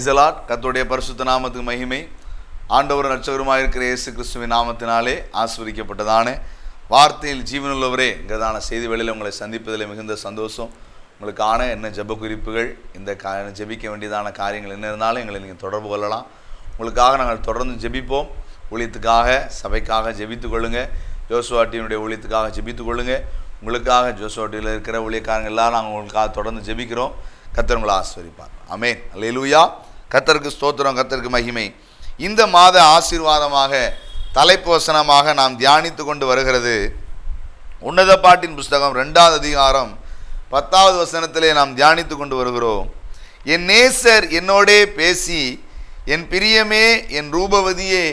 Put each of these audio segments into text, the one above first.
Praise the Lord. கர்த்தருடைய பரிசுத்த நாமத்துக்கு மகிமை. ஆண்டவர் இரட்சகருமாக இருக்கிற இயேசு கிறிஸ்துவின் நாமத்தினாலே ஆசீர்வதிக்கப்பட்டதான வார்த்தையில் ஜீவனுள்ளவரே என்கிறதான செய்தி வேளையில் உங்களை சந்திப்பதில் மிகுந்த சந்தோஷம். உங்களுக்கான என்ன ஜெப குறிப்புகள், இந்த ஜெபிக்க வேண்டியதான காரியங்கள் என்ன இருந்தாலும் எங்களை நீங்கள் தொடர்பு கொள்ளலாம். உங்களுக்காக நாங்கள் தொடர்ந்து ஜெபிப்போம். ஊழியத்துக்காக, சபைக்காக ஜெபித்து கொள்ளுங்கள். ஜோசுவாட்டியினுடைய ஊழியத்துக்காக ஜெபித்து கொள்ளுங்கள். உங்களுக்காக ஜோசுவாட்டியில் இருக்கிற ஊழியக்காரங்க எல்லாரும் நாங்கள் உங்களுக்காக தொடர்ந்து ஜெபிக்கிறோம். கர்த்தர் உங்களை ஆசீர்வதிப்பார். ஆமென். அல்லேலூயா. கர்த்தருக்கு ஸ்தோத்திரம், கர்த்தருக்கு மகிமை. இந்த மாத ஆசீர்வாதமாக தலைப்பு வசனமாக நாம் தியானித்து கொண்டு வருகிறது உன்னத பாட்டின் புஸ்தகம் 2வது அதிகாரம் 10வது வசனத்திலே நாம் தியானித்து கொண்டு வருகிறோம். என் நேசர் என்னோடே பேசி, என் பிரியமே, என் ரூபவதியே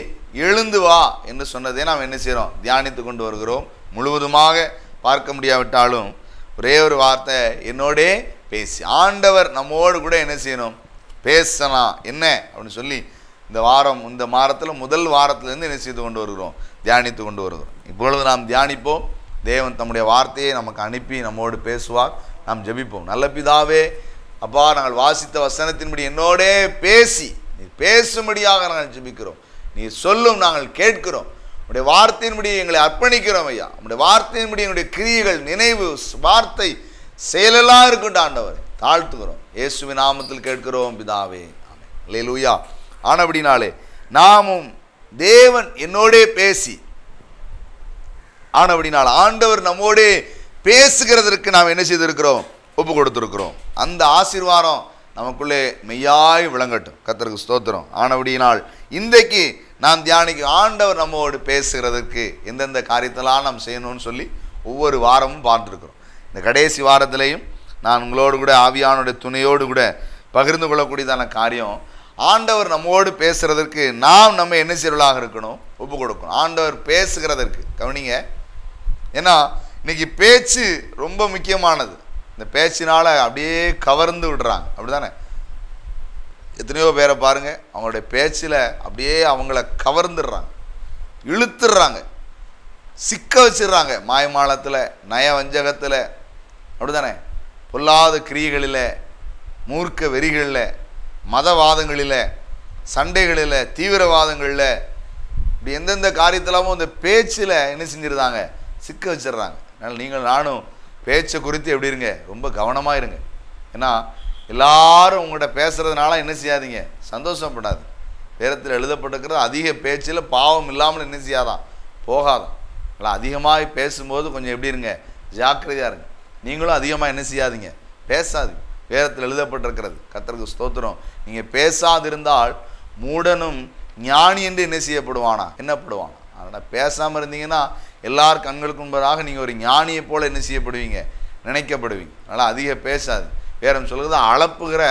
எழுந்து வா என்று சொன்னதை நாம் என்ன செய்கிறோம்? தியானித்து கொண்டு வருகிறோம். முழுவதுமாக பார்க்க முடியாவிட்டாலும் ஒரே ஒரு வார்த்தை, என்னோடே பேசி. ஆண்டவர் நம்மோடு கூட என்ன செய்யணும்? பேசலாம். என்ன அப்படின்னு சொல்லி இந்த வாரத்தில் முதல் வாரத்திலேருந்து என்ன செய்து கொண்டு வருகிறோம்? தியானித்து கொண்டு வருகிறோம். இப்பொழுது நாம் தியானிப்போம். தேவன் தம்முடைய வார்த்தையை நமக்கு அனுப்பி நம்மோடு பேசுவார். நாம் ஜெபிப்போம். நல்ல பிதாவே, அப்பா, நாங்கள் வாசித்த வசனத்தின்படி என்னோடே பேசி நீ பேசும்படியாக நாங்கள் ஜெபிக்கிறோம். நீ சொல்லும் நாங்கள் கேட்கிறோம். உடைய வார்த்தையின்படி எங்களை அர்ப்பணிக்கிறோம் ஐயா. உடைய வார்த்தையின்படி எங்களுடைய கிரியைகள், நினைவு, வார்த்தை, செயலெல்லாம் இருக்கட்டும் ஆண்டவரை. தாழ்த்துக்கிறோம். இயேசுவின் நாமத்தில் கேட்கிறோம் பிதாவே. ஆமென். அல்லேலூயா. ஆனபடினாலே நாமும் தேவன் என்னோடே பேசி, ஆனபடினால் ஆண்டவர் நம்மோடே பேசுகிறதற்கு நாம் என்ன செய்திருக்கிறோம்? ஒப்பு கொடுத்திருக்கிறோம். அந்த ஆசீர்வாதம் நமக்குள்ளே மெய்யாய் விளங்கட்டும். கர்த்தருக்கு ஸ்தோத்திரம். ஆனபடியினால் இன்றைக்கு நாம் தியானிக்க ஆண்டவர் நம்மோடு பேசுகிறதற்கு எந்தெந்த காரியத்தெல்லாம் நாம் செய்யணும்னு சொல்லி ஒவ்வொரு வாரமும் பார்த்துருக்குறோம். இந்த கடைசி வாரத்திலையும் நான் உங்களோடு கூட ஆவியானுடைய துணையோடு கூட பகிர்ந்து கொள்ளக்கூடியதான காரியம், ஆண்டவர் நம்மோடு பேசுகிறதற்கு நாம் நம்ம என்ன செய்வர்களாக இருக்கணும்? ஒப்பு கொடுக்கணும். ஆண்டவர் பேசுகிறதற்கு கவனிங்க. ஏன்னா இன்னைக்கு பேச்சு ரொம்ப முக்கியமானது. இந்த பேச்சினால் அப்படியே கவர்ந்து விடுறாங்க. அப்படி தானே? எத்தனையோ பேரை பாருங்கள், அவங்களுடைய பேச்சில் அப்படியே அவங்கள கவர்ந்துடுறாங்க, இழுத்துடுறாங்க, சிக்க வச்சிடுறாங்க. மாயமாலத்தில், நயவஞ்சகத்தில், அப்படி தானே? பொல்லாத கிரியைகளில், மூர்க்க வெறிகளில், மதவாதங்களில், சண்டைகளில், தீவிரவாதங்களில், இப்படி எந்தெந்த காரியத்திலாமோ இந்த பேச்சில் என்ன செஞ்சிருந்தாங்க? சிக்க வச்சிடுறாங்க. அதனால் நீங்கள் நானும் பேச்சை குறித்து எப்படி இருங்க? ரொம்ப கவனமாக இருங்க. ஏன்னா எல்லாரும் உங்கள்கிட்ட பேசுகிறதுனால என்ன செய்யாதீங்க? சந்தோஷப்படாது. வேதத்தில் எழுதப்பட்டிருக்கிறது, அதிக பேச்சில் பாவம் இல்லாமல் என்ன செய்யாதான்? போகாதான். இல்லை, அதிகமாக பேசும்போது கொஞ்சம் எப்படி இருங்க? ஜாக்கிரதையாக இருங்க. நீங்களும் அதிகமாக என்ன செய்யாதீங்க? பேசாதீங்க. வேதத்தில் எழுதப்பட்டிருக்கிறது. கர்த்தருக்கு ஸ்தோத்திரம். நீங்கள் பேசாதிருந்தால் மூடனும் ஞானி என்று என்ன செய்யப்படுவானா? என்னப்படுவானா? அதனால் பேசாமல் இருந்தீங்கன்னா எல்லார் கண்களுக்கு முன்பதாக நீங்கள் ஒரு ஞானியை போல் என்ன செய்யப்படுவீங்க? நினைக்கப்படுவீங்க. அதனால் அதிக பேசாது. வேறம் சொல்கிறது, அளப்புகிற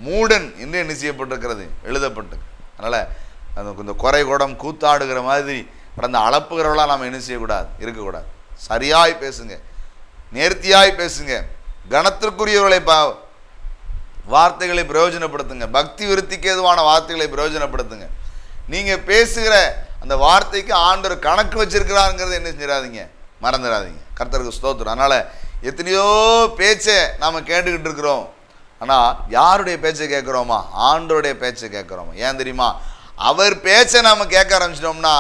மூடன் என்று என்ன செய்யப்பட்டிருக்கிறது? எழுதப்பட்டு. அதனால் அது இந்த குறை குடம் கூத்தாடுகிற மாதிரி கடந்த அளப்புகிறவளாக நாம் என்ன செய்யக்கூடாது? இருக்கக்கூடாது. சரியாய் பேசுங்க, நேர்த்தியாய் பேசுங்க, கனத்திற்குரியவர்களை வார்த்தைகளை பிரயோஜனப்படுத்துங்க, பக்தி விருத்திக்கு ஏதுவான வார்த்தைகளை பிரயோஜனப்படுத்துங்க. நீங்கள் பேசுகிற அந்த வார்த்தைக்கு ஆண்டவர் கணக்கு வச்சிருக்கிறாருங்கிறத என்ன செஞ்சிடாதீங்க? மறந்துடாதீங்க. கர்த்தருக்கு ஸ்தோத்திரம். அதனால் எத்தனையோ பேச்சை நாம் கேட்டுக்கிட்டு இருக்கிறோம். ஆனால் யாருடைய பேச்சை கேட்குறோமா? ஆண்டவருடைய பேச்சை கேட்குறோமா? ஏன் தெரியுமா? அவர் பேச்சை நாம் கேட்க ஆரம்பிச்சிட்டோம்னா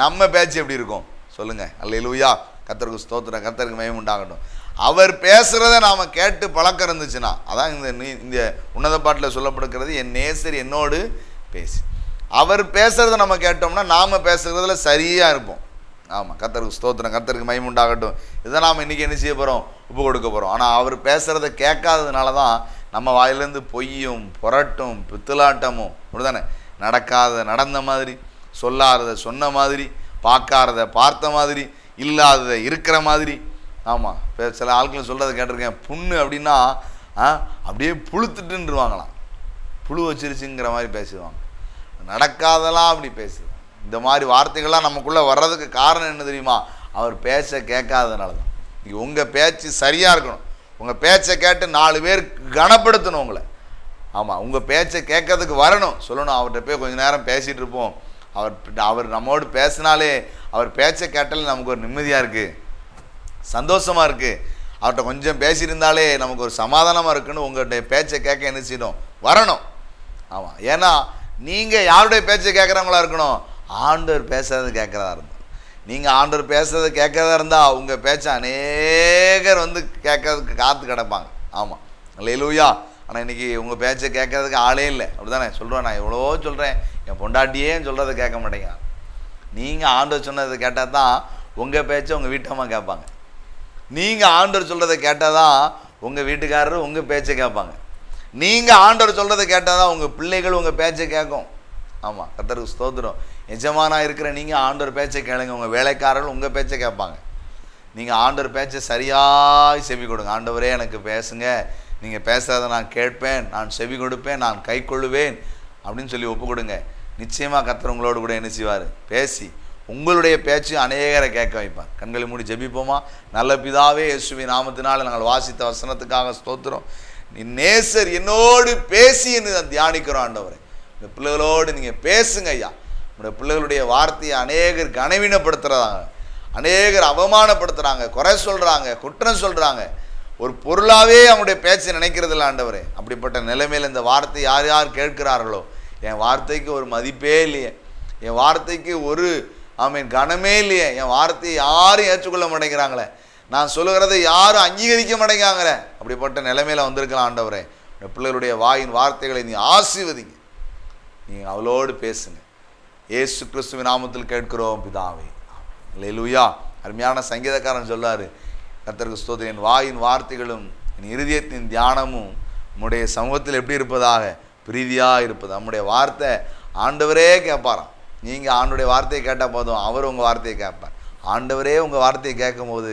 நம்ம பேச்சு எப்படி இருக்கும்? சொல்லுங்கள். அல்லேலூயா. கர்த்தருக்கு ஸ்தோத்திரம், கர்த்தருக்கு மகிமை உண்டாகட்டும். அவர் பேசுகிறத நாம் கேட்டு பழக்கம் இருந்துச்சுன்னா, அதான் இந்த உன்னத பாட்டில் சொல்லப்படுகிறது, என் நேசர் என்னோடு பேசி. அவர் பேசுகிறத நம்ம கேட்டோம்னா நாம் பேசுகிறதுல சரியாக இருப்போம். ஆமாம். கர்த்தருக்கு ஸ்தோத்திரம், கர்த்தருக்கு மகிமை உண்டாகட்டும். இதை நாம் இன்றைக்கி என்ன செய்ய போகிறோம்? ஒப்பு கொடுக்க போகிறோம். ஆனால் அவர் பேசுகிறத கேட்காததுனால தான் நம்ம வாயிலேருந்து பொய்யும், புரட்டும், பித்தலாட்டமும், அப்படிதானே? நடந்த மாதிரி, சொல்லாததை சொன்ன மாதிரி, பார்க்காததை பார்த்த மாதிரி, இல்லாததை இருக்கிற மாதிரி. ஆமாம். இப்போ சில ஆட்கள் சொல்கிறத கேட்டிருக்கேன், புண்ணு அப்படின்னா அப்படியே புழுத்துட்டுருவாங்களாம். புழு வச்சிருச்சுங்கிற மாதிரி பேசுவாங்க. நடக்காதெல்லாம் அப்படி பேசுவாங்க. இந்த மாதிரி வார்த்தைகள்லாம் நமக்குள்ளே வர்றதுக்கு காரணம் என்ன தெரியுமா? அவர் பேச்சை கேட்காததுனால தான். உங்கள் பேச்சு சரியாக இருக்கணும். உங்கள் பேச்சை கேட்டு 4 பேர் கனப்படுத்தணும் உங்களை. ஆமாம். உங்கள் பேச்சை கேட்கறதுக்கு வரணும், சொல்லணும். அவர்கிட்ட போய் கொஞ்சம் நேரம் பேசிகிட்டு இருப்போம். அவர் நம்மோடு பேசினாலே, அவர் பேச்சை கேட்டாலே நமக்கு ஒரு நிம்மதியாக இருக்குது, சந்தோஷமாக இருக்குது. அவர்கிட்ட கொஞ்சம் பேசியிருந்தாலே நமக்கு ஒரு சமாதானமாக இருக்குன்னு உங்கள்கிட்ட பேச்சை கேட்க என்ன செய்யணும்? வரணும். ஆமாம், ஏன்னா நீங்கள் யாருடைய பேச்சை கேட்குறவங்களா இருக்கணும்? ஆண்டவர் பேசுறது கேட்குறதா இருந்தால். நீங்கள் ஆண்டவர் பேசுறது கேட்குறதா இருந்தால் உங்கள் பேச்சை அநேகர் வந்து கேட்கறதுக்கு காத்து கிடப்பாங்க. ஆமாம், அல்லேலூயா. ஆனால் இன்றைக்கி உங்கள் பேச்சை கேட்கறதுக்கு ஆளே இல்லை. அப்படி தானே சொல்கிறேன். நான் எவ்வளோ சொல்கிறேன், என் பொண்டாட்டியே சொல்கிறத கேட்க மாட்டேங்க. நீங்கள் ஆண்டவர் சொன்னதை கேட்டால் தான் உங்கள் பேச்சை உங்கள் வீட்டம்மா கேட்பாங்க. நீங்கள் ஆண்டவர் சொல்கிறத கேட்டால் தான் உங்கள் வீட்டுக்காரர் உங்கள் பேச்சை கேட்பாங்க. நீங்கள் ஆண்டவர் சொல்கிறத கேட்டால் தான் உங்கள் பிள்ளைகள் உங்கள் பேச்சை கேட்கும். ஆமாம், கர்த்தருக்கு ஸ்தோத்திரம். எஜமானாக இருக்கிற நீங்கள் ஆண்டவர் பேச்சை கேளுங்க, உங்கள் வேலைக்காரர்கள் உங்கள் பேச்சை கேட்பாங்க. நீங்கள் ஆண்டவர் பேச்சை சரியாக செவி கொடுங்க. ஆண்டவரே எனக்கு பேசுங்க, நீங்கள் பேசுகிறத நான் கேட்பேன், நான் செவி கொடுப்பேன், நான் கை கொள்ளுவேன் அப்படின்னு சொல்லி ஒப்பு கொடுங்க. நிச்சயமாக கர்த்தர் உங்களோடு கூட என்ன செய்வார்? பேசி உங்களுடைய பேச்சு அநேகரை கேட்க வைப்பார். கண்களை மூடி ஜெபிப்போமா? நல்ல பிதாவே, இயேசுவின் நாமத்தினால் நாங்கள் வாசித்த வசனத்துக்காக ஸ்தோத்திரம். நீ நேசர் என்னோடு பேசி என்று தியானிக்கிறோம். ஆண்டவரே, இந்த பிள்ளைகளோடு நீங்கள் பேசுங்க ஐயா. உங்களுடைய பிள்ளைகளுடைய வார்த்தையை அநேகர் கனவீனப்படுத்துகிறாங்க, அநேகர் அவமானப்படுத்துகிறாங்க, குறை சொல்கிறாங்க, குற்றம் சொல்கிறாங்க. ஒரு பொருளாகவே அவங்களுடைய பேச்சை நினைக்கிறது இல்லை ஆண்டவரே. அப்படிப்பட்ட நிலைமையில் இந்த வார்த்தை யார் யார் கேட்கிறார்களோ, என் வார்த்தைக்கு ஒரு மதிப்பே இல்லையே, என் வார்த்தைக்கு ஒரு கனமே இல்லையே, என் வார்த்தையை யாரும் ஏற்றுக்கொள்ள மாட்டேங்கிறாங்களே, நான் சொல்லுகிறதை யாரும் அங்கீகரிக்க மாட்டேங்கிறாங்களே, அப்படிப்பட்ட நிலைமையில் வந்திருக்கலாம் ஆண்டவரே. இந்த பிள்ளைகளுடைய வாயின் வார்த்தைகளை நீ ஆசீர்வதிங்க, நீங்கள் அவளோடு பேசுங்க. இயேசு கிறிஸ்துவின் நாமத்தில் கேட்கிறோம் பிதாவே, அல்லேலூயா. அருமையான சங்கீதக்காரன் சொல்லாரு, கர்த்தருக்கு ஸ்தோத்திரம், என் வாயின் வார்த்தைகளும் என் இருதயத்தின் தியானமும் நம்முடைய சமூகத்தில் எப்படி இருப்பதாக? பிரீதியாக இருப்பது. நம்முடைய வார்த்தை ஆண்டவரே கேட்பாராம். நீங்கள் ஆண்டவருடைய வார்த்தையை கேட்டால் போதும், அவர் உங்கள் வார்த்தையை கேட்பார். ஆண்டவரே உங்கள் வார்த்தையை கேட்கும்போது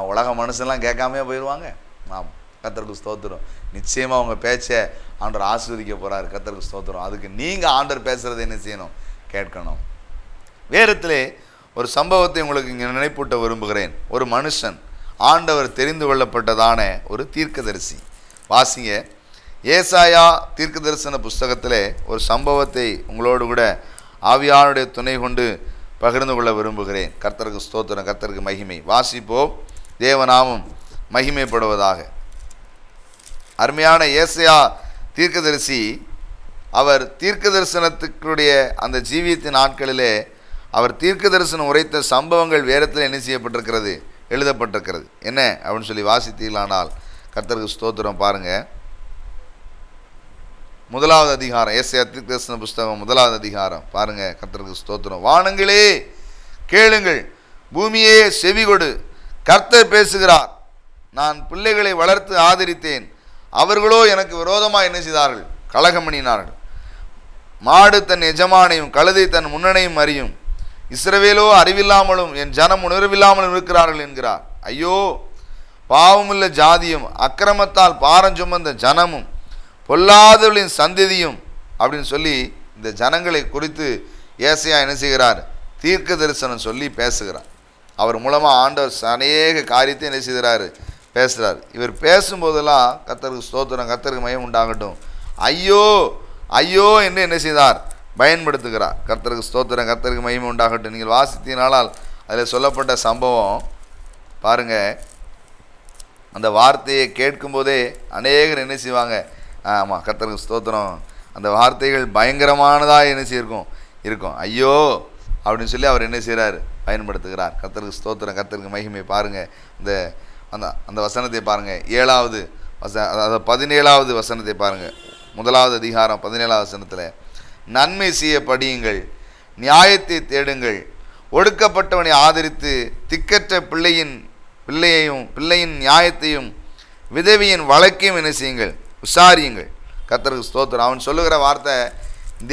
உலக மனுஷன்லாம் கேட்காமே போயிடுவாங்க. ஆமாம், கர்த்தருக்கு ஸ்தோத்திரம். நிச்சயமாக உங்கள் பேச்சை ஆண்டவர் ஆசீர்வதிக்க போகிறார். கர்த்தருக்கு ஸ்தோத்திரம். அதுக்கு நீங்கள் ஆண்டவர் பேசுகிறத என்ன செய்யணும்? கேட்கணும். வேதத்திலே ஒரு சம்பவத்தை உங்களுக்கு இங்கே நினைப்பூட்ட விரும்புகிறேன். ஒரு மனுஷன் ஆண்டவர் தெரிந்து கொள்ளப்பட்டதான ஒரு தீர்க்கதரிசி. வாசிங்க, ஏசாயா தீர்க்க தரிசன புஸ்தகத்தில் ஒரு சம்பவத்தை உங்களோடு கூட ஆவியானுடைய துணை கொண்டு பகிர்ந்து கொள்ள விரும்புகிறேன். கர்த்தருக்கு ஸ்தோத்திரம், கர்த்தருக்கு மகிமை. வாசிப்போம், தேவநாமம் மகிமைப்படுவதாக. அருமையான ஏசாயா தீர்க்கதரிசி, அவர் தீர்க்க தரிசனத்துக்குடைய அந்த ஜீவியத்தின் நாட்களிலே அவர் தீர்க்க தரிசனம் உரைத்த சம்பவங்கள் வேதத்தில் என்ன செய்யப்பட்டிருக்கிறது? எழுதப்பட்டிருக்கிறது. என்ன அப்படின்னு சொல்லி வாசித்தீர்களானால் கர்த்தருக்கு ஸ்தோத்திரம். பாருங்கள், 1வது அதிகாரம், ஏசாயா தீர்க்க தரிசன புஸ்தகம் 1வது அதிகாரம் பாருங்கள். கர்த்தருக்கு ஸ்தோத்திரம். வானங்களே கேளுங்கள், பூமியே செவி கொடு, கர்த்தர் பேசுகிறார். நான் பிள்ளைகளை வளர்த்து ஆதரித்தேன், அவர்களோ எனக்கு விரோதமாக என்ன செய்தார்கள்? கலகம் பண்ணினார்கள். மாடு தன் எஜமானையும் கழுதை தன் முன்னணையும் அறியும், இஸ்ரவேலோ அறிவில்லாமலும் என் ஜனம் உணர்வில்லாமலும் இருக்கிறார்கள் என்கிறார். ஐயோ, பாவமுள்ள ஜாதியும் அக்கிரமத்தால் பாரஞ்சுமந்த ஜனமும் பொல்லாதவர்களின் சந்ததியும் அப்படின்னு சொல்லி இந்த ஜனங்களை குறித்து ஏசாயா என்ன செய்கிறார்? தீர்க்க தரிசனம் சொல்லி பேசுகிறார். அவர் மூலமாக ஆண்டவர் அநேக காரியத்தை என்ன செய்கிறார்? பேசுகிறார். இவர் பேசும்போதெல்லாம் கர்த்தருக்கு ஸ்தோத்திரம், கர்த்தருக்கு மகிமை உண்டாகட்டும், ஐயோ ஐயோ என்று என்ன செய்தார்? பயன்படுத்துகிறார். கர்த்தருக்கு ஸ்தோத்திரம், கர்த்தருக்கு மகிமை உண்டாகட்டும். நீங்கள் வாசித்தீங்களால் அதில் சொல்லப்பட்ட சம்பவம் பாருங்கள். அந்த வார்த்தையை கேட்கும்போதே அநேகர் என்ன செய்வாங்க? ஆமாம், கர்த்தருக்கு ஸ்தோத்திரம், அந்த வார்த்தைகள் பயங்கரமானதாக என்ன இருக்கும். ஐயோ அப்படின்னு சொல்லி அவர் என்ன செய்கிறார்? பயன்படுத்துகிறார். கர்த்தருக்கு ஸ்தோத்திரம், கர்த்தருக்கு மகிமை. பாருங்கள், இந்த அந்த வசனத்தை பாருங்கள். 7வது அதாவது 17வது வசனத்தை பாருங்கள். 1வது அதிகாரம் 17வது வசனத்தில், நன்மை செய்ய படியுங்கள், நியாயத்தை தேடுங்கள், ஒடுக்கப்பட்டவனை ஆதரித்து திக்கற்ற பிள்ளையின் நியாயத்தையும் விதவியின் வழக்கையும் என்ன செய்யுங்கள்? விசாரியுங்கள். கர்த்தருக்கு ஸ்தோத்திரம். அவன் சொல்லுகிற வார்த்தை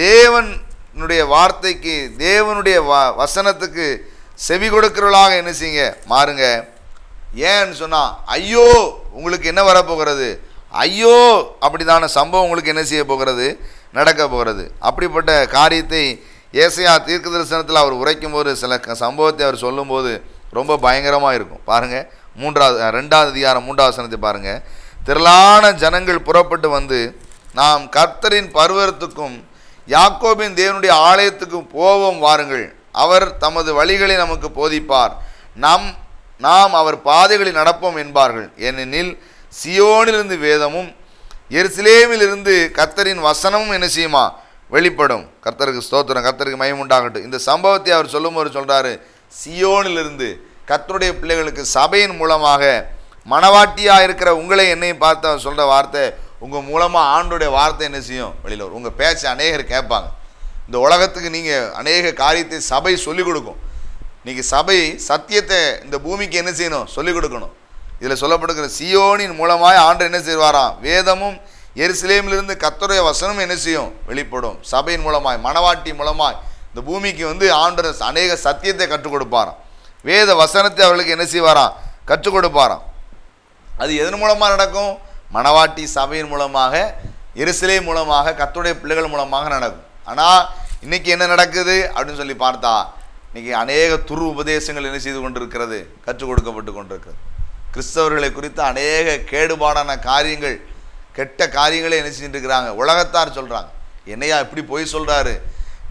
தேவனுடைய வார்த்தைக்கு, தேவனுடைய வசனத்துக்கு செவி கொடுக்கிறவர்களாக என்ன செய்யுங்க? மாறுங்க. ஏன்னு சொன்னால், ஐயோ உங்களுக்கு என்ன வரப்போகிறது? ஐயோ அப்படிதான சம்பவம் உங்களுக்கு என்ன செய்ய போகிறது? நடக்க போகிறது. அப்படிப்பட்ட காரியத்தை ஏசாயா தீர்க்க தரிசனத்தில் அவர் உரைக்கும் போது சில சம்பவத்தை அவர் சொல்லும்போது ரொம்ப பயங்கரமாக இருக்கும். பாருங்கள், 2வது அதிகாரம் 3வது வசனத்தை பாருங்கள். திரளான ஜனங்கள் புறப்பட்டு வந்து, நாம் கர்த்தரின் பர்வதத்துக்கும் யாக்கோபின் தேவனுடைய ஆலயத்துக்கும் போவோம் வாருங்கள், அவர் தமது வழிகளை நமக்கு போதிப்பார், நாம் அவர் பாதைகளில் நடப்போம் என்பார்கள். ஏனெனில் சியோனிலிருந்து வேதமும் எருசலேமில் இருந்து கர்த்தரின் வசனமும் என்ன செய்யுமா? வெளிப்படும். கர்த்தருக்கு ஸ்தோத்திரம், கர்த்தருக்கு மகிமை உண்டாகட்டும். இந்த சம்பவத்தை அவர் சொல்லும்போது சொல்கிறாரு, சியோனிலிருந்து கர்த்தருடைய பிள்ளைகளுக்கு சபையின் மூலமாக மனவாட்டியாக இருக்கிற உங்களை என்னையும் பார்த்து அவர் சொல்கிற வார்த்தை, உங்கள் மூலமாக ஆண்டுடைய வார்த்தை என்ன செய்யும்? வெளியில் வரும். உங்கள் பேச்சை அநேகர் கேட்பாங்க. இந்த உலகத்துக்கு நீங்கள் அநேக காரியத்தை சபை சொல்லிக் கொடுக்கும். இன்றைக்கி சபை சத்தியத்தை இந்த பூமிக்கு என்ன செய்யணும்? சொல்லிக் கொடுக்கணும். இதில் சொல்லப்படுகிற சியோனின் மூலமாக ஆண்டு என்ன செய்வாராம்? வேதமும் எருசலேமிலிருந்து கர்த்தருடைய வசனம் என்ன செய்யும்? வெளிப்படும். சபையின் மூலமாய், மனவாட்டி மூலமாய் இந்த பூமிக்கு ஆண்டு அநேக சத்தியத்தை கற்றுக் கொடுப்பாராம். வேத வசனத்தை அவர்களுக்கு என்ன செய்வாராம்? கற்றுக் கொடுப்பாராம். அது எதன் மூலமாக நடக்கும்? மனவாட்டி சபையின் மூலமாக, எருசலேம் மூலமாக, கர்த்தருடைய பிள்ளைகள் மூலமாக நடக்கும். ஆனால் இன்றைக்கி என்ன நடக்குது அப்படின்னு சொல்லி பார்த்தா, இன்றைக்கி அநேக துரு உபதேசங்கள் என்ன செய்து கொண்டிருக்கிறது? கற்றுக் கொடுக்கப்பட்டு கொண்டிருக்கிறது. கிறிஸ்தவர்களை குறித்து அநேக கேடுபாடான காரியங்கள், கெட்ட காரியங்களே என்ன செஞ்சுட்டு இருக்கிறாங்க? உலகத்தார் சொல்கிறாங்க, என்னையா இப்படி போய் சொல்கிறாரு,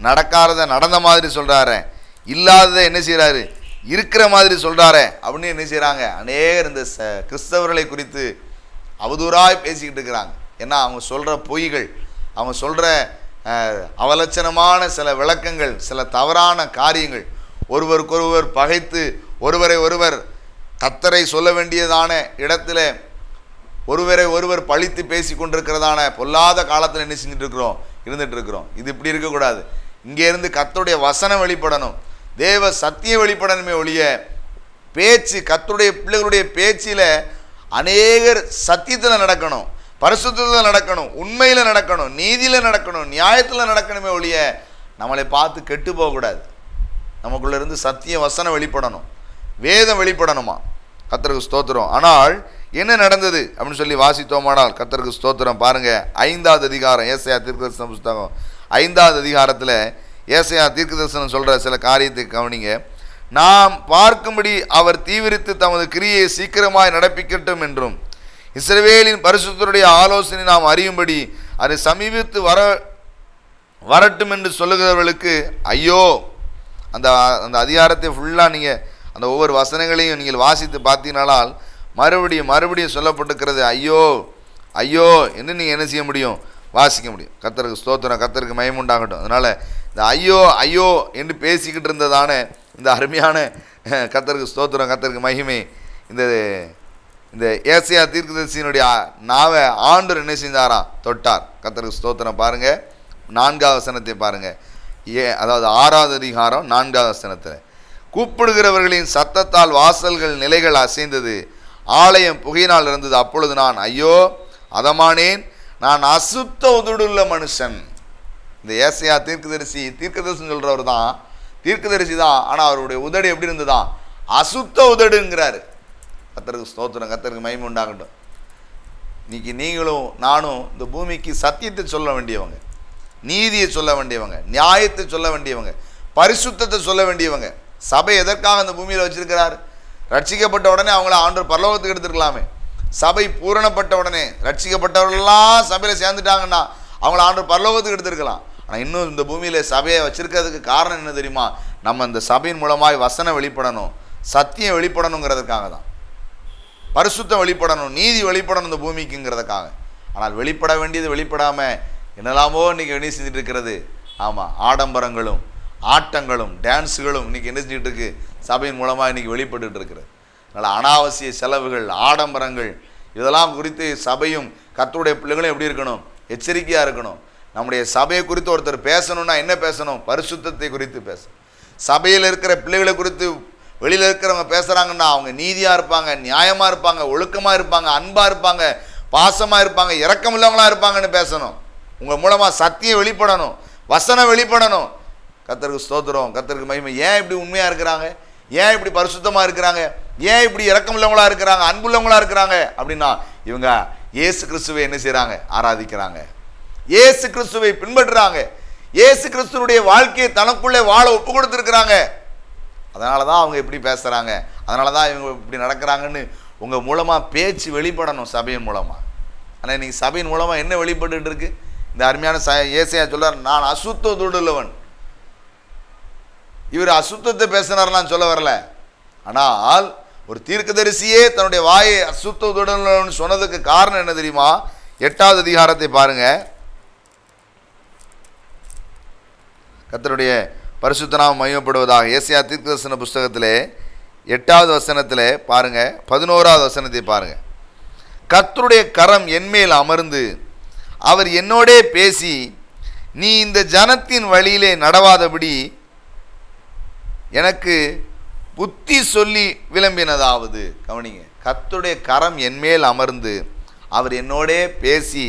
நடக்காததை நடந்த மாதிரி சொல்கிறாரு, இல்லாததை என்ன செய்கிறாரு? இருக்கிற மாதிரி சொல்கிறாரு அப்படின்னு என்ன செய்கிறாங்க? அநேகர் இந்த கிறிஸ்தவர்களை குறித்து அவதூறாய் பேசிக்கிட்டு இருக்கிறாங்க. ஏன்னா அவங்க சொல்கிற பொய்கள், அவங்க சொல்கிற அவலட்சணமான சில விளக்கங்கள், சில தவறான காரியங்கள், ஒருவருக்கொருவர் பகைத்து ஒருவரை ஒருவர் கர்த்தரை சொல்ல வேண்டியதான இடத்துல ஒருவரை ஒருவர் பழித்து பேசி கொண்டிருக்கிறதான பொல்லாத காலத்தில் என்ன செஞ்சுட்டு இருக்கிறோம்? இருந்துட்டு இருக்கிறோம். இது இப்படி இருக்கக்கூடாது. இங்கேருந்து கர்த்தருடைய வசனம் வெளிப்படணும், தேவ சத்தியம் வெளிப்படணுமே ஒழிய பேச்சு, கர்த்தருடைய பிள்ளைகளுடைய பேச்சில் அநேகர் சத்தியத்தில் நடக்கணும், பரிசுத்தத்தில் நடக்கணும், உண்மையில் நடக்கணும், நீதியில் நடக்கணும், நியாயத்தில் நடக்கணுமே ஒழிய நம்மளை பார்த்து கெட்டு போகக்கூடாது. நமக்குள்ளே இருந்து சத்திய வசனம் வெளிப்படணும், வேதம் வெளிப்படணுமா? கர்த்தருக்கு ஸ்தோத்திரம். ஆனால் என்ன நடந்தது அப்படின்னு சொல்லி வாசித்தோமானால், கர்த்தருக்கு ஸ்தோத்திரம், பாருங்கள் 5வது அதிகாரம், ஏசாயா தீர்க்கதரிசன புஸ்தகம் 5வது அதிகாரத்தில் ஏசாயா தீர்க்கதரிசனம் சொல்கிற சில காரியத்தை கவனிங்க. நாம் பார்க்கும்படி அவர் தீவிரித்து தமது கிரியை சீக்கிரமாய் நடப்பிக்கட்டும் என்றும், இஸ்ரவேலின் பரிசுத்தருடைய ஆலோசனை நாம் அறியும்படி அதை சமீபித்து வரட்டும் என்று சொல்லுகிறவர்களுக்கு ஐயோ. அந்த அந்த அதிகாரத்தை ஃபுல்லாக நீங்கள் அந்த ஒவ்வொரு வசனங்களையும் நீங்கள் வாசித்து பார்த்தீங்கனால் மறுபடியும் சொல்லப்பட்டிருக்கிறது ஐயோ ஐயோ என்று நீங்கள் என்ன செய்ய முடியும்? வாசிக்க முடியும். கர்த்தருக்கு ஸ்தோத்திரம், கர்த்தருக்கு மகிமை உண்டாகட்டும். அதனால் இந்த ஐயோ ஐயோ என்று பேசிக்கிட்டு இருந்ததான இந்த அருமையான கர்த்தருக்கு ஸ்தோத்திரம், கர்த்தருக்கு மகிமை, இந்த ஏசாயா தீர்க்கதரிசியினுடைய நாவை ஆண்டவர் என்ன செஞ்சாராம்? தொட்டார். கர்த்தருக்கு ஸ்தோத்திரம். பாருங்கள் 4வது வசனத்தை பாருங்கள். அதாவது 6வது அதிகாரம் 4வது வசனத்தில், கூப்பிடுகிறவர்களின் சத்தத்தால் வாசல்கள் நிலைகள் அசைந்தது, ஆலயம் புகையினால் இருந்தது. அப்பொழுது நான் ஐயோ அதமானேன், நான் அசுத்த உதடுள்ள மனுஷன். இந்த ஏசாயா தீர்க்கதரிசனம் சொல்கிறவர் தான், தீர்க்கதரிசி தான். ஆனால் அவருடைய உதடு எப்படி இருந்ததுதான்? அசுத்த உதடுங்கிறாரு. கர்த்தருக்கு ஸ்தோத்திரம், கர்த்தருக்கு மகிமை உண்டாகட்டும். இன்னைக்கு நீங்களும் நானும் இந்த பூமிக்கு சத்தியத்தை சொல்ல வேண்டியவங்க, நீதியை சொல்ல வேண்டியவங்க, நியாயத்தை சொல்ல வேண்டியவங்க, பரிசுத்தத்தை சொல்ல வேண்டியவங்க. சபை எதற்காக அந்த பூமியில் வச்சிருக்கிறார்? ரட்சிக்கப்பட்ட உடனே அவங்கள ஆண்டவர் பரலோகத்துக்கு எடுத்துருக்கலாமே. சபை பூரணப்பட்ட உடனே ரட்சிக்கப்பட்டவர்களெல்லாம் சபையில் சேர்ந்துட்டாங்கன்னா அவங்கள ஆண்டவர் பரலோகத்துக்கு எடுத்துருக்கலாம். ஆனால் இன்னும் இந்த பூமியில் சபையை வச்சிருக்கிறதுக்கு காரணம் என்ன தெரியுமா? நம்ம இந்த சபையின் மூலமாய் வசனம் வெளிப்படணும், சத்தியம் வெளிப்படணுங்கிறதுக்காக தான். பரிசுத்தம் வெளிப்படணும், நீதி வெளிப்படணும் இந்த பூமிக்குங்கிறதுக்காக. ஆனால் வெளிப்பட வேண்டியது வெளிப்படாமல் என்னெல்லாமோ இன்றைக்கி என்ன செஞ்சுட்டு இருக்கிறது? ஆமாம், ஆடம்பரங்களும் ஆட்டங்களும் டான்ஸுகளும் இன்றைக்கி என்ன செஞ்சுட்டு இருக்கு? சபையின் மூலமாக இன்றைக்கி வெளிப்பட்டு இருக்கிறது. அதனால் அனாவசிய செலவுகள், ஆடம்பரங்கள், இதெல்லாம் குறித்து சபையும் கர்த்தருடைய பிள்ளைகளும் எப்படி இருக்கணும்? எச்சரிக்கையாக இருக்கணும். நம்முடைய சபையை குறித்து ஒருத்தர் பேசணும்னா என்ன பேசணும்? பரிசுத்தத்தை குறித்து பேசணும். சபையில் இருக்கிற பிள்ளைகளை குறித்து வெளியில் இருக்கிறவங்க பேசுகிறாங்கன்னா அவங்க நீதியாக இருப்பாங்க, நியாயமாக இருப்பாங்க, ஒழுக்கமாக இருப்பாங்க, அன்பாக இருப்பாங்க, பாசமாக இருப்பாங்க, இரக்கமில்லவங்களாக இருப்பாங்கன்னு பேசணும். உங்கள் மூலமாக சத்தியம் வெளிப்படணும், வசனம் வெளிப்படணும். கர்த்தருக்கு ஸ்தோத்திரம், கர்த்தருக்கு மகிமை. ஏன் இப்படி உண்மையாக இருக்கிறாங்க? ஏன் இப்படி பரிசுத்தமாக இருக்கிறாங்க? ஏன் இப்படி இரக்கமுள்ளவங்களாக இருக்கிறாங்க, அன்புள்ளவங்களாக இருக்கிறாங்க? அப்படின்னா இவங்க இயேசு கிறிஸ்துவை என்ன செய்கிறாங்க? ஆராதிக்கிறாங்க, இயேசு கிறிஸ்துவை பின்பற்றுறாங்க, இயேசு கிறிஸ்துவனுடைய வாழ்க்கையை தனக்குள்ளே வாழ ஒப்பு கொடுத்துருக்குறாங்க. அதனால தான் அவங்க எப்படி பேசுகிறாங்க, அதனால தான் இவங்க இப்படி நடக்கிறாங்கன்னு உங்கள் மூலமாக பேச்சு வெளிப்படணும் சபையின் மூலமாக. ஆனால் இன்றைக்கி சபையின் மூலமாக என்ன வெளிப்பட்டு இருக்கு? இந்த அருமையான ஏசாயா சொல்கிறார், நான் அசுத்தத்தோடு உள்ளவன். இவர் அசுத்தத்தை பேசினார்லாம் சொல்ல வரல. ஆனால் ஒரு தீர்க்கதரிசியே தன்னுடைய வாயை அசுத்தத்துடன் சொன்னதுக்கு காரணம் என்ன தெரியுமா? 8வது அதிகாரத்தை பாருங்க. கர்த்தருடைய பரிசுத்த நாமம் மகிமைப்படுவதாக. ஏசாயா தீர்க்கதரிசன புஸ்தகத்திலே 8வது வசனத்தில் பாருங்க, 11வது வசனத்தை பாருங்க. கர்த்தருடைய கரம் என்மேல் அமர்ந்து அவர் என்னோடே பேசி, நீ இந்த ஜனத்தின் வழியிலே நடவாதபடி எனக்கு புத்தி சொல்லி விளம்பினதாவது. கவனிங்க, கர்த்தருடைய கரம் என்மேல் அமர்ந்து அவர் என்னோடே பேசி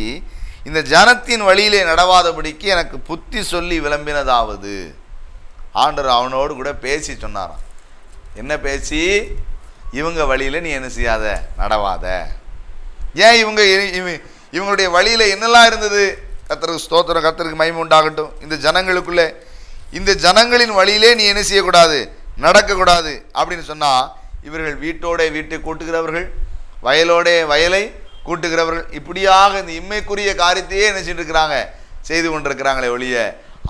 இந்த ஜனத்தின் வழியிலே நடவாதபடிக்கு எனக்கு புத்தி சொல்லி விளம்பினதாவது. ஆண்டவர் அவனோடு கூட பேசி சொன்னாராம். என்ன பேசி? இவங்க வழியில் நீ என்ன செய்யாத, நடவாத. ஏன் இவங்களுடைய வழியில் என்னெல்லாம் இருந்தது? கர்த்தருக்கு ஸ்தோத்திரம், கர்த்தருக்கு மகிமை உண்டாகட்டும். இந்த ஜனங்களுக்குள்ளே, இந்த ஜனங்களின் வழியிலே நீ என்ன செய்யக்கூடாது, நடக்கக்கூடாது அப்படின்னு சொன்னால், இவர்கள் வீட்டோட வீட்டை கூட்டுகிறவர்கள், வயலோட வயலை கூட்டுகிறவர்கள், இப்படியாக இந்த இம்மைக்குரிய காரியத்தையே என்ன செஞ்சுட்டு இருக்கிறாங்க, செய்து கொண்டிருக்கிறாங்களே ஒழிய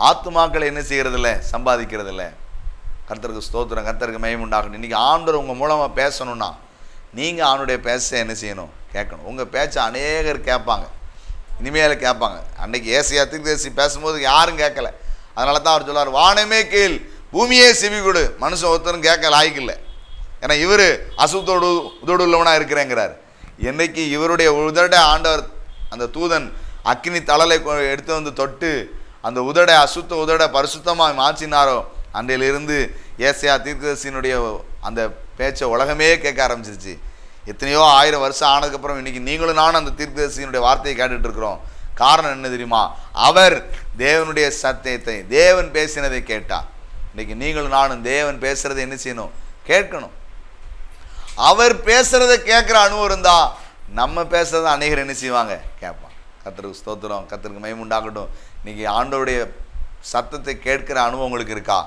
ஆத்துமாக்களை என்ன செய்கிறதில்ல, சம்பாதிக்கிறதில்ல. கர்த்தருக்கு ஸ்தோத்திரம், கர்த்தருக்கு மகிமை உண்டாகட்டும். இன்றைக்கி ஆண்டவர் உங்கள் மூலமாக பேசணும்னா நீங்கள் அவனுடைய பேச என்ன செய்யணும், கேட்கணும். உங்கள் பேச்சை அநேகர் கேட்பாங்க, இனிமேல் கேட்பாங்க. அன்றைக்கி ஏசாயா தீர்க்கதரிசி பேசும்போது யாரும் கேட்கல. அதனால தான் அவர் சொல்லுவார், வானமே கேள், பூமியே செவி கொடு. மனுஷன் ஒருத்தரும் கேட்க லாய்க்கில்லை. ஏன்னா இவர் அசுத்தோடு உதோடு உள்ளவனாக இருக்கிறேங்கிறார். என்னைக்கு இவருடைய உதட ஆண்டவர் அந்த தூதன் அக்கினி தழலை எடுத்து வந்து தொட்டு அந்த உதட அசுத்த உதட பரிசுத்தமாக மாற்றினாரோ, அன்றையிலிருந்து ஏசாயா தீர்க்கதரிசியினுடைய அந்த பேச்சை உலகமே கேட்க ஆரம்பிச்சிருச்சு. எத்தனையோ 1000 வருஷம் ஆனதுக்கப்புறம் இன்றைக்கி நீங்களும் நானும் அந்த தீர்க்கதரிசியினுடைய வார்த்தையை கேட்டுட்டு இருக்கிறோம். காரணம் என்ன தெரியுமா? அவர் தேவனுடைய சத்தியத்தை, தேவன் பேசினதை கேட்டார். இன்றைக்கி நீங்களும் நானும் தேவன் பேசுகிறத என்ன செய்யணும், கேட்கணும். அவர் பேசுகிறத கேட்குற அனுபவம் இருந்தால் நம்ம பேசுகிறத அநேகர் என்ன செய்வாங்க, கேட்பான். கர்த்தருக்கு ஸ்தோத்திரம், கர்த்தருக்கு மகிமை உண்டாகட்டும். இன்றைக்கி ஆண்டவருடைய சத்தத்தை கேட்கிற அனுபவம் உங்களுக்கு இருக்கா?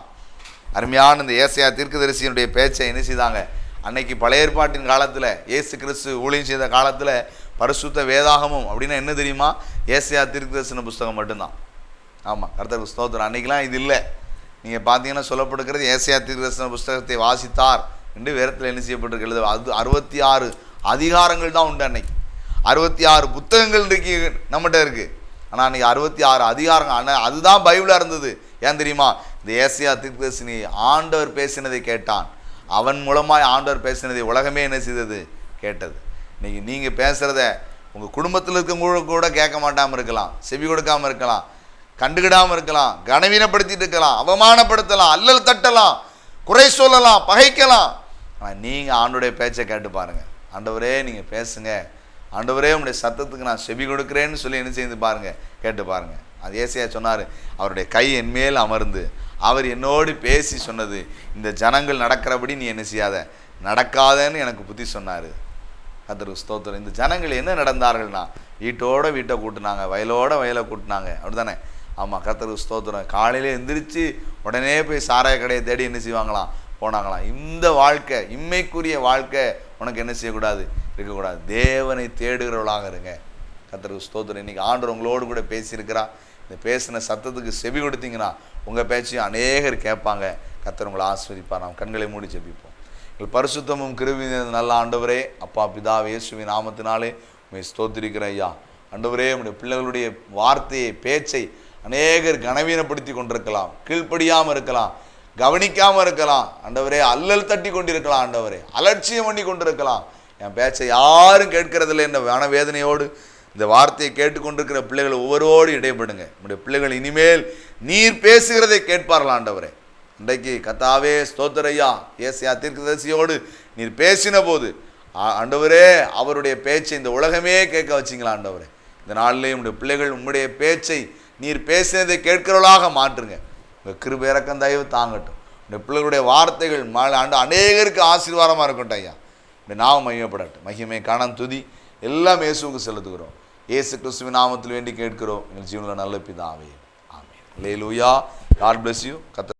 அருமையான இந்த ஏசாயா தீர்க்கதரிசியினுடைய பேச்சை என்ன செய்தாங்க, அன்னைக்கு பழைய ஏற்பாட்டின் காலத்தில், இயேசு கிறிஸ்து ஊழியம் செய்த காலத்தில் பரிசுத்த வேதாகமும் அப்படின்னா என்ன தெரியுமா? ஏசாயா தீர்க்கதரிசன புஸ்தகம் மட்டும்தான். ஆமாம், கர்த்தருக்கு ஸ்தோத்திரம். அன்றைக்கெலாம் இது இல்லை. நீங்கள் பார்த்தீங்கன்னா சொல்லப்படுகிறது, ஏசாயா தீர்க்கதரிசன புஸ்தகத்தை வாசித்தார் என்று வேதத்தில் என்ன செய்யப்பட்டிருக்கிறது. அது 66 அதிகாரங்கள் தான் உண்டு. அன்னைக்கு 66 புத்தகங்கள் இன்றைக்கி நம்மகிட்ட இருக்குது. ஆனால் அன்றைக்கி 66 அதிகாரங்கள். ஆனால் அதுதான் பைபிளாக இருந்தது. ஏன் தெரியுமா? இந்த ஏசாயா தீர்க்கதரிசி ஆண்டவர் பேசினதை கேட்டான். அவன் மூலமாக ஆண்டவர் பேசினதை உலகமே என்ன செய்தது, கேட்டது. இன்றைக்கி நீங்கள் பேசுகிறத உங்கள் குடும்பத்தில் இருக்கவங்க கூட கேட்க மாட்டாமல் இருக்கலாம், செவி கொடுக்காமல் இருக்கலாம், கண்டுகிடாமல் இருக்கலாம், கனவீனப்படுத்திட்டு இருக்கலாம், அவமானப்படுத்தலாம், அல்லல் தட்டலாம், குறை சொல்லலாம், பகைக்கலாம். ஆனால் நீங்கள் ஆண்டோடைய பேச்சை கேட்டு பாருங்கள். ஆண்டவரே நீங்கள் பேசுங்க, ஆண்டவரே உங்களுடைய சத்தத்துக்கு நான் செவி கொடுக்குறேன்னு சொல்லி என்ன செய்து பாருங்கள், கேட்டு பாருங்கள். அது ஏசாயா சொன்னார், அவருடைய கை என்மேல் அமர்ந்து அவர் என்னோடு பேசி சொன்னது, இந்த ஜனங்கள் நடக்கிறபடி நீ என்ன செய்யாத, நடக்காதன்னு எனக்கு புத்தி சொன்னார். கர்த்தருக்கு ஸ்தோத்திரம். இந்த ஜனங்கள் என்ன நடந்தார்கள்னா, வீட்டோட வீட்டை கூட்டினாங்க, வயலோட வயலை கூட்டினாங்க, அப்படி தானே? ஆமாம், கர்த்தருக்கு ஸ்தோத்திரம். காலையில் எந்திரிச்சு உடனே போய் சாராய கடையை தேடி என்ன செய்வாங்களாம், போனாங்களாம். இந்த வாழ்க்கை, இம்மைக்குரிய வாழ்க்கை உனக்கு என்ன செய்யக்கூடாது, இருக்கக்கூடாது. தேவனை தேடுகிறவர்களாக இருங்க. கர்த்தருக்கு ஸ்தோத்திரம். இன்றைக்கி ஆண்டவர் உங்களோடு கூட பேசியிருக்கிறா. இந்த பேசின சத்தத்துக்கு செவி கொடுத்தீங்கன்னா உங்கள் பேச்சையும் அநேகர் கேட்பாங்க. கர்த்தர் உங்களை ஆசீர்வதிப்பார். நாம் கண்களை மூடி ஜெபிப்போம். எங்கள் பரிசுத்தமும் கிருபையும் நல்ல ஆண்டவரே, அப்பா பிதாவே, இயேசுவின் நாமத்தினாலே உம்மை ஸ்தோத்திரிக்கிற ஐயா. ஆண்டவரே, உம்முடைய பிள்ளைகளுடைய வார்த்தையை, பேச்சை அநேகர் கனவீனப்படுத்தி கொண்டிருக்கலாம், கீழ்ப்படியாமல் இருக்கலாம், கவனிக்காமல் இருக்கலாம். ஆண்டவரே, அல்லல் தட்டி கொண்டிருக்கலாம், ஆண்டவரே அலட்சியம் பண்ணி கொண்டிருக்கலாம். என் பேச்சை யாரும் கேட்கறதில்லை என்ற மனவேதனையோடு இந்த வார்த்தையை கேட்டுக்கொண்டிருக்கிற பிள்ளைகள் ஒவ்வொருவோடு இடைப்படுங்க. நம்முடைய பிள்ளைகள் இனிமேல் நீர் பேசுகிறதை கேட்பார்கள். ஆண்டவரே, இன்றைக்கு கர்த்தாவே ஸ்தோத்திரையா, ஏசாயா தீர்க்கதரிசியோடு நீர் பேசின போது ஆண்டவரே, அவருடைய பேச்சை இந்த உலகமே கேட்க வச்சிங்களா. ஆண்டவரே, இந்த நாளிலே உங்களுடைய பிள்ளைகள் உங்களுடைய பேச்சை நீர் பேசினதை கேட்கிறவர்களாக மாற்றுங்க. உங்கள் கிருபை இரக்கம் தயவு தாங்கட்டும். உங்களுடைய பிள்ளைகளுடைய வார்த்தைகள் ஆண்டு அநேகருக்கு ஆசீர்வாதமாக இருக்கட்டும் ஐயா. உடைய நாமம் மகிமைப்படட்டும். மகிமை காணம் துதி எல்லாம் இயேசுவுக்கு செலுத்துகிறோம். இயேசு கிறிஸ்துவின் நாமத்தில் வேண்டி கேட்கிறோம் எங்கள் ஜீவனில் நல்ல பிதாவே, ஆமென். அல்லேலூயா. God bless you. கர்த்தர்